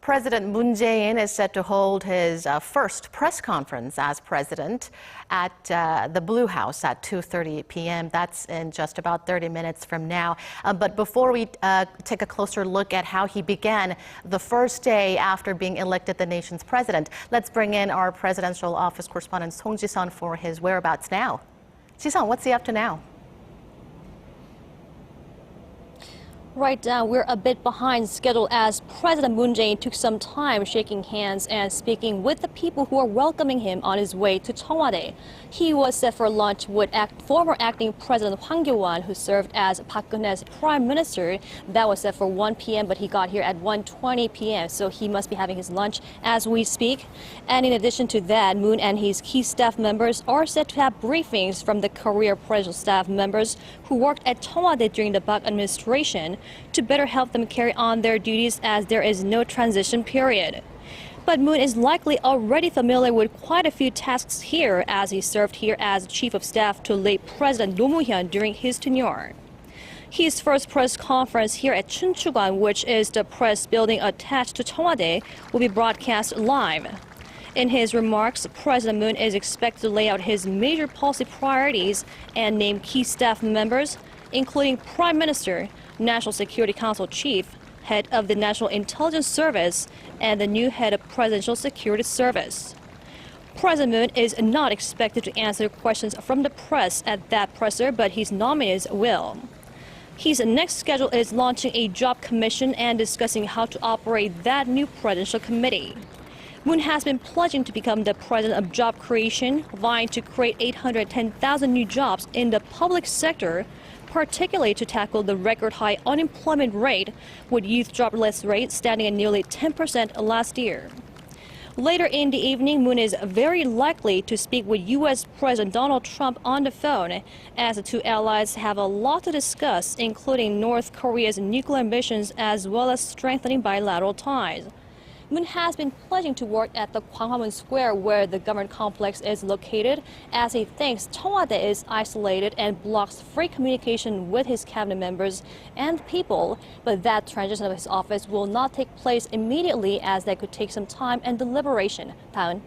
President Moon Jae-in is set to hold his first press conference as president at the Blue House at 2:30 p.m. That's in just about 30 minutes from now. But before we take a closer look at how he began the first day after being elected the nation's president, let's bring in our presidential office correspondent Song Ji-sun for his whereabouts now. Ji-sun, what's he up to now? Right now, we're a bit behind schedule as President Moon Jae-in took some time shaking hands and speaking with the people who are welcoming him on his way to Cheong Wa Dae. He was set for lunch with former Acting President Hwang Kyo-ahn, who served as Park Geun-hye's prime minister. That was set for 1 p.m., but he got here at 1:20 p.m., so he must be having his lunch as we speak. And in addition to that, Moon and his key staff members are set to have briefings from the career presidential staff members who worked at Cheong Wa Dae during the Park administration, to better help them carry on their duties as there is no transition period. But Moon is likely already familiar with quite a few tasks here, as he served here as Chief of Staff to late President Roh Moo-hyun during his tenure. His first press conference here at Chunchugan, which is the press building attached to Cheong Wa Dae, will be broadcast live. In his remarks, President Moon is expected to lay out his major policy priorities and name key staff members, including Prime Minister, National Security Council Chief, Head of the National Intelligence Service, and the new Head of Presidential Security Service. President Moon is not expected to answer questions from the press at that presser, but his nominees will. His next schedule is launching a job commission and discussing how to operate that new presidential committee. Moon has been pledging to become the president of job creation, vying to create 810,000 new jobs in the public sector, particularly to tackle the record-high unemployment rate, with youth jobless rate standing at nearly 10% last year. Later in the evening, Moon is very likely to speak with U.S. President Donald Trump on the phone, as the two allies have a lot to discuss, including North Korea's nuclear ambitions as well as strengthening bilateral ties. Moon has been pledging to work at the Gwanghwamun Square, where the government complex is located, as he thinks Cheong Wa Dae is isolated and blocks free communication with his cabinet members and people. But that transition of his office will not take place immediately, as that could take some time and deliberation. Daeun.